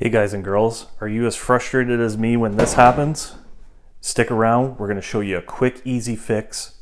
Hey guys and girls, are you as frustrated as me when this happens? Stick around, we're going to show you a quick, easy fix.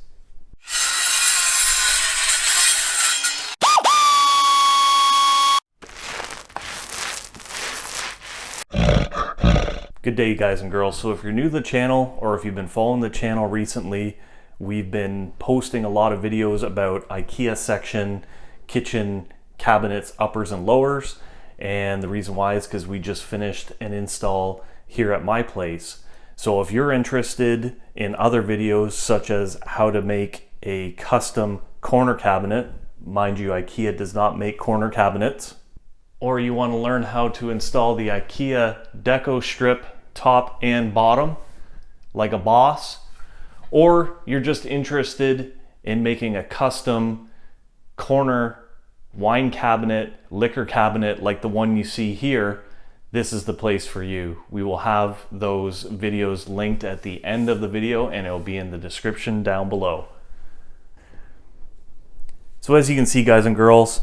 Good day guys and girls. So if you're new to the channel or if you've been following the channel recently, we've been posting a lot of videos about Ikea section, kitchen cabinets, uppers and lowers. And the reason why is because we just finished an install here at my place. So if you're interested in other videos such as how to make a custom corner cabinet, mind you, Ikea does not make corner cabinets, or you want to learn how to install the Ikea Deco strip top and bottom like a boss, or you're just interested in making a custom corner wine cabinet, liquor cabinet like the one you see here, this is the place for you. We will have those videos linked at the end of the video and it'll be in the description down below. So as you can see guys and girls,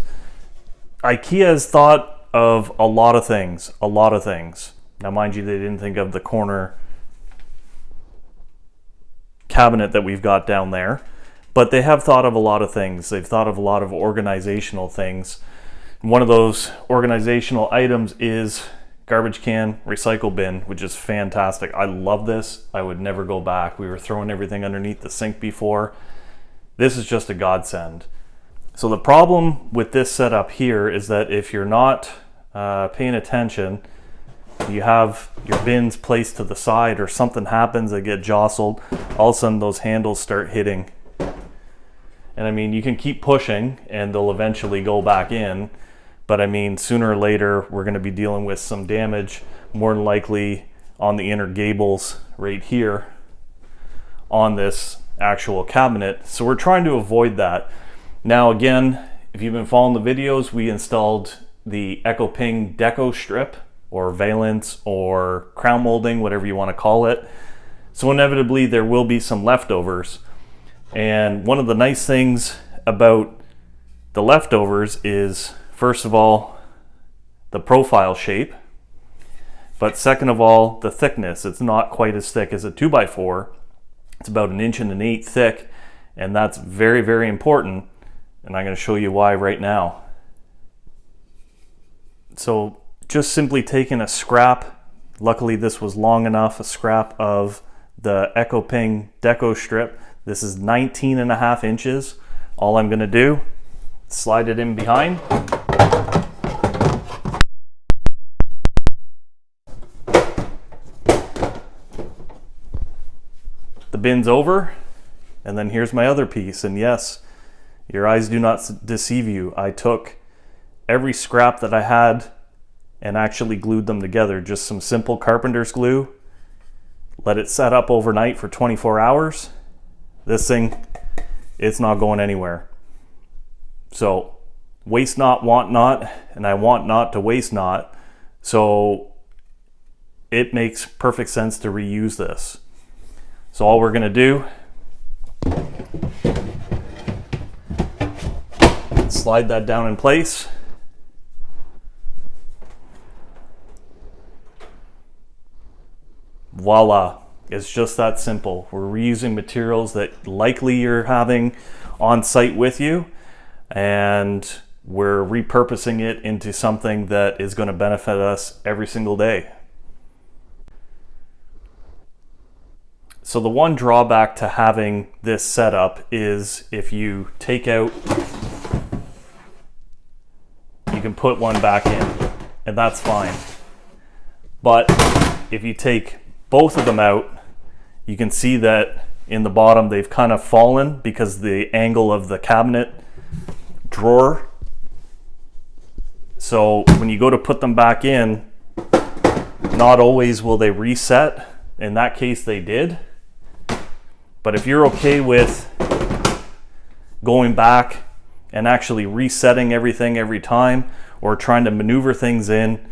Ikea has thought of a lot of things. Now mind you, they didn't think of the corner cabinet that we've got down there. But they have thought of a lot of things. They've thought of a lot of organizational things. One of those organizational items is garbage can, recycle bin, which is fantastic. I love this. I would never go back. We were throwing everything underneath the sink before. This is just a godsend. So the problem with this setup here is that if you're not paying attention, you have your bins placed to the side or something happens, they get jostled, all of a sudden those handles start hitting. And I mean, you can keep pushing and they'll eventually go back in. But I mean, sooner or later, we're gonna be dealing with some damage, more than likely on the inner gables right here on this actual cabinet. So we're trying to avoid that. Now again, if you've been following the videos, we installed the Ekoping Deco strip or valance or crown molding, whatever you wanna call it. So inevitably there will be some leftovers. And one of the nice things about the leftovers is, first of all, the profile shape, but second of all, the thickness. It's not quite as thick as a 2x4. It's about 1 1/8 inches thick, and that's very, very important. And I'm going to show you why right now. So just simply taking a scrap, luckily this was long enough, a scrap of the Ekoping Deco strip. This is 19.5 inches. All I'm gonna do, slide it in behind. The bin's over, and then here's my other piece. And yes, your eyes do not deceive you. I took every scrap that I had and actually glued them together. Just some simple carpenter's glue. Let it set up overnight for 24 hours. This thing, it's not going anywhere. So waste not, want not, and I want not to waste not. So it makes perfect sense to reuse this. So all we're gonna do, slide that down in place. Voila. It's just that simple. We're reusing materials that likely you're having on site with you, and we're repurposing it into something that is going to benefit us every single day. So the one drawback to having this setup is if you take out, you can put one back in, and that's fine. But if you take both of them out, you can see that in the bottom they've kind of fallen because the angle of the cabinet drawer. So when you go to put them back in, not always will they reset. In that case they did. But if you're okay with going back and actually resetting everything every time or trying to maneuver things in,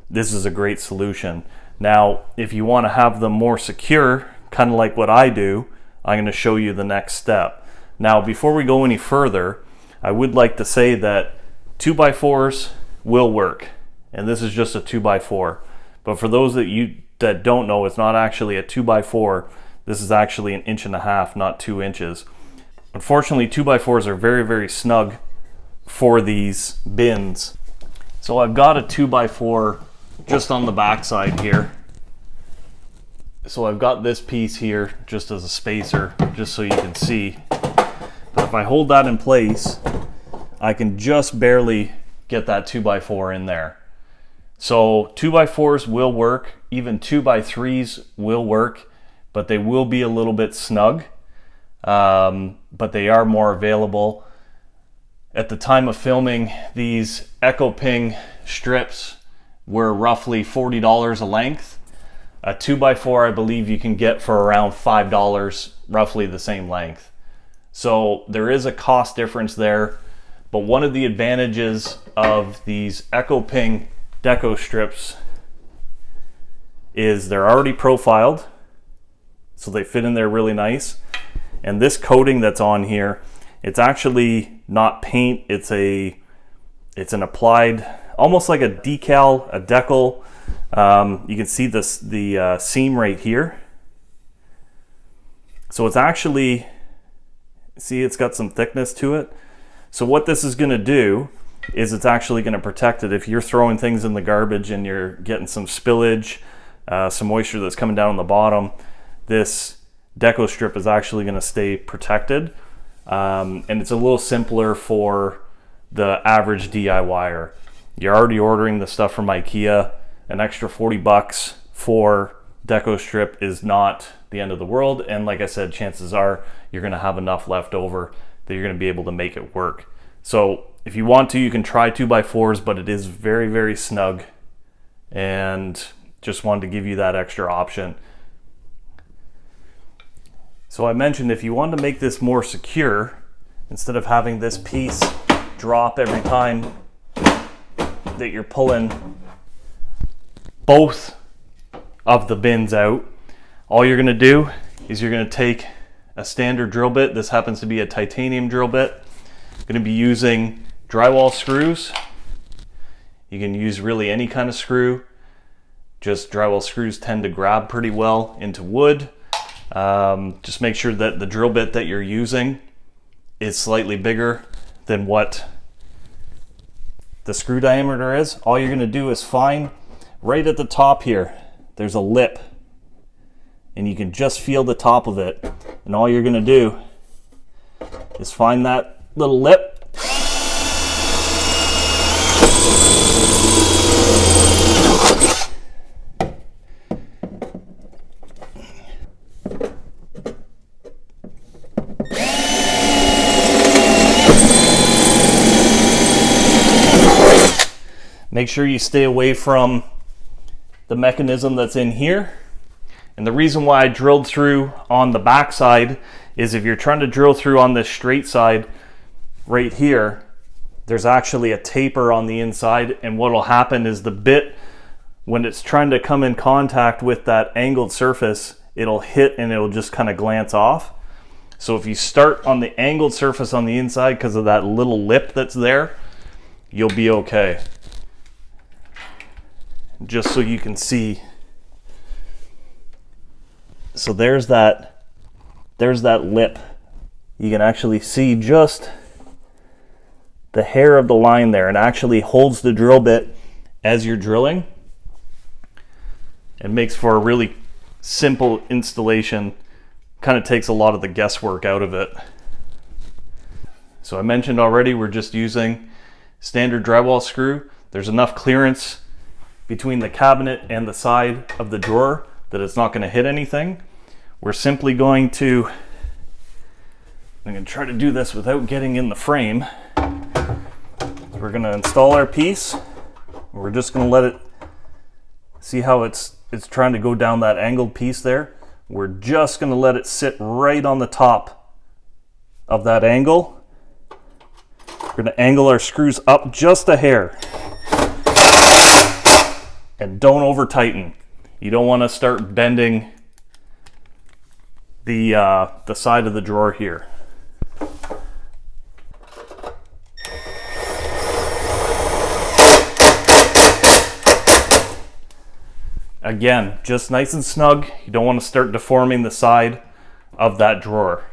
this is a great solution. Now, if you want to have them more secure, kind of like what I do, I'm going to show you the next step. Now, before we go any further, I would like to say that 2x4s will work, and this is just a 2x4. But for those that don't know, it's not actually a 2x4. This is actually 1.5 inches, not 2 inches. Unfortunately, 2x4s are very, very snug for these bins. So I've got a 2x4 just on the back side here. So I've got this piece here just as a spacer, just so you can see. But if I hold that in place, I can just barely get that 2x4 in there. So 2x4s will work, even 2x3s will work, but they will be a little bit snug. But they are more available. At the time of filming, these Ekoping strips were roughly $40 a length. A 2x4 I believe you can get for around $5, roughly the same length. So there is a cost difference there, but one of the advantages of these Ekoping Deco strips is they're already profiled, so they fit in there really nice. And this coating that's on here, it's actually not paint, it's an applied, almost like a decal, a decal. You can see the seam right here. So it's actually, see, it's got some thickness to it. So what this is going to do is it's actually going to protect it. If you're throwing things in the garbage and you're getting some spillage, some moisture that's coming down on the bottom, this Deco strip is actually going to stay protected. And it's a little simpler for the average DIYer. You're already ordering the stuff from Ikea. An extra $40 for Deco strip is not the end of the world. And like I said, chances are you're going to have enough left over that you're going to be able to make it work. So if you want to, you can try 2x4s, but it is very, very snug. And just wanted to give you that extra option. So I mentioned if you want to make this more secure, instead of having this piece drop every time that you're pulling both of the bins out, all you're going to do is you're going to take a standard drill bit. This happens to be a titanium drill bit. I'm going to be using drywall screws. You can use really any kind of screw. Just drywall screws tend to grab pretty well into wood. Just make sure that the drill bit that you're using is slightly bigger than what the screw diameter is. All you're going to do is find right at the top here, there's a lip, and you can just feel the top of it. And all you're going to do is find that little lip, make sure you stay away from the mechanism that's in here. And the reason why I drilled through on the back side is if you're trying to drill through on this straight side right here, there's actually a taper on the inside, and what will happen is the bit, when it's trying to come in contact with that angled surface, it'll hit and it'll just kind of glance off. So if you start on the angled surface on the inside because of that little lip that's there, you'll be okay. Just so you can see. So there's that lip. You can actually see just the hair of the line there, and actually holds the drill bit as you're drilling, and makes for a really simple installation. Kind of takes a lot of the guesswork out of it. So I mentioned already, we're just using standard drywall screw. There's enough clearance between the cabinet and the side of the drawer that it's not going to hit anything. We're simply going to, I'm going to try to do this without getting in the frame. So we're going to install our piece. We're just going to let it, see how it's trying to go down that angled piece there. We're just going to let it sit right on the top of that angle. We're going to angle our screws up just a hair. And don't over tighten. You don't want to start bending the side of the drawer here. Again, just nice and snug. You don't want to start deforming the side of that drawer.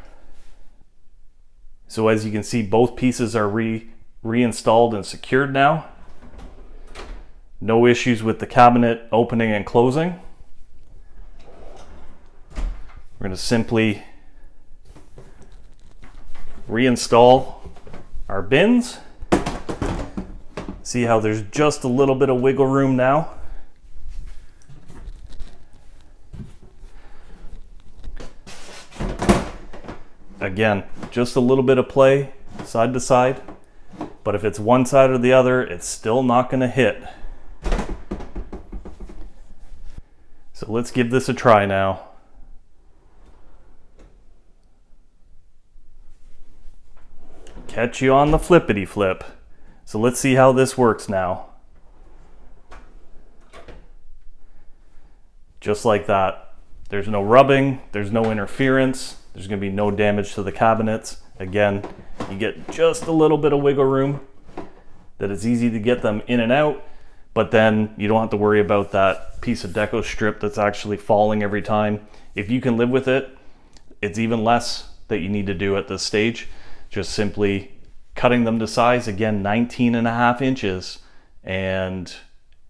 So as you can see, both pieces are reinstalled and secured now. No issues with the cabinet opening and closing. We're going to simply reinstall our bins. See how there's just a little bit of wiggle room now. Again, just a little bit of play side to side, but if it's one side or the other, it's still not going to hit. So let's give this a try now. Catch you on the flippity flip. So let's see how this works now. Just like that. There's no rubbing, there's no interference, there's going to be no damage to the cabinets. Again, you get just a little bit of wiggle room, that it's easy to get them in and out, but then you don't have to worry about that piece of Deco strip that's actually falling every time. If you can live with it, it's even less that you need to do at this stage. Just simply cutting them to size, again 19.5 inches, and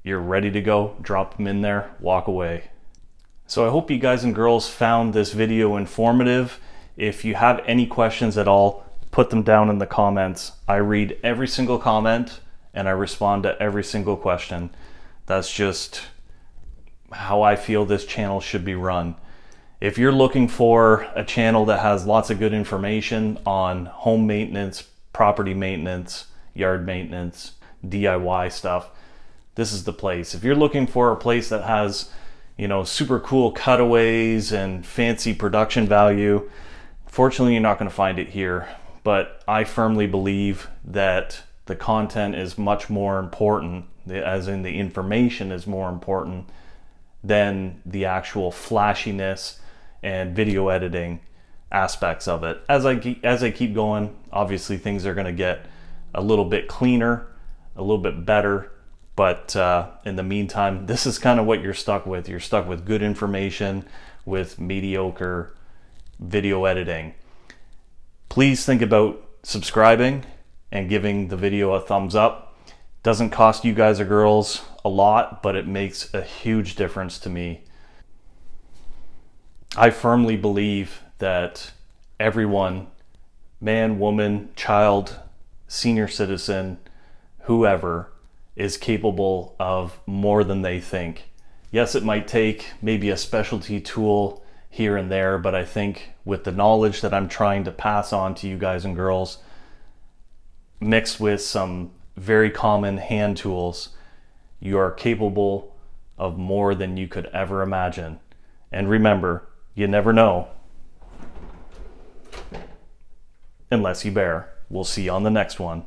you're ready to go. Drop them in there, walk away. So I hope you guys and girls found this video informative. If you have any questions at all, put them down in the comments. I read every single comment and I respond to every single question. That's just how I feel this channel should be run. If you're looking for a channel that has lots of good information on home maintenance, property maintenance, yard maintenance, DIY stuff, this is the place. If you're looking for a place that has, you know, super cool cutaways and fancy production value, fortunately you're not going to find it here. But I firmly believe that the content is much more important, as in the information is more important than the actual flashiness and video editing aspects of it. As I keep going, obviously things are going to get a little bit cleaner, a little bit better, but in the meantime, this is kind of what you're stuck with. You're stuck with good information with mediocre video editing. Please think about subscribing and giving the video a thumbs up. Doesn't cost you guys or girls a lot, but it makes a huge difference to me. I firmly believe that everyone, man, woman, child, senior citizen, whoever, is capable of more than they think. Yes, it might take maybe a specialty tool here and there, but I think with the knowledge that I'm trying to pass on to you guys and girls, mixed with some very common hand tools, you are capable of more than you could ever imagine. And remember, you never know unless you bear. We'll see you on the next one.